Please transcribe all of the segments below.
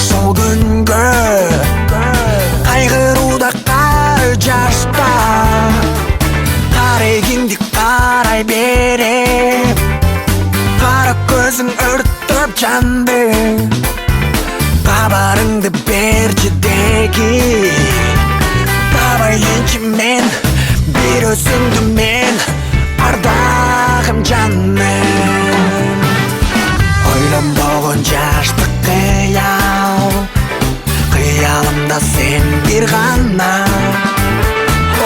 сол күнгө кайгырууда кары жашта карегиңди карай берем кара көзүң өрттөп жанды кабарыңды берчи деги табайынчы мен бир өзүңдү мен ардагым жаным ойлонбогон жаштык кыялымда сен бир гана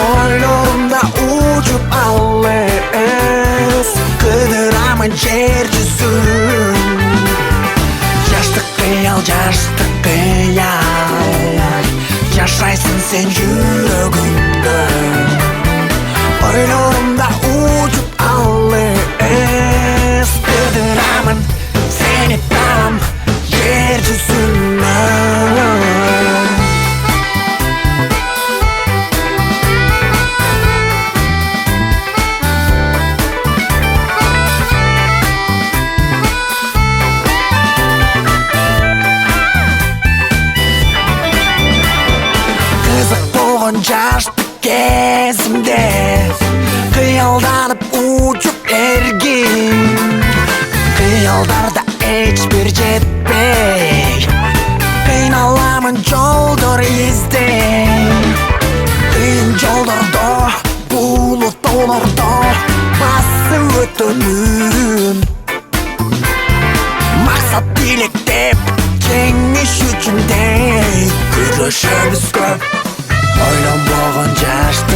ойлорумда учуп алыс кыдырамын жер жүзүн жаштык кыял жашайсың сен жүрөгүмдө ойлорумда учуп алыс кыдырамын сени там жер жүзүнөн кызык болгон жаштык кезимде кыялданып учуп эргим кыялдарда эч бир жетпей кыйналамын жолдор издей кыйын жолдордо булут тоолордо басып өтөнүм максат бийлектеп жеңиш үчүн күрөшөбүз көп ойлонбогон жашт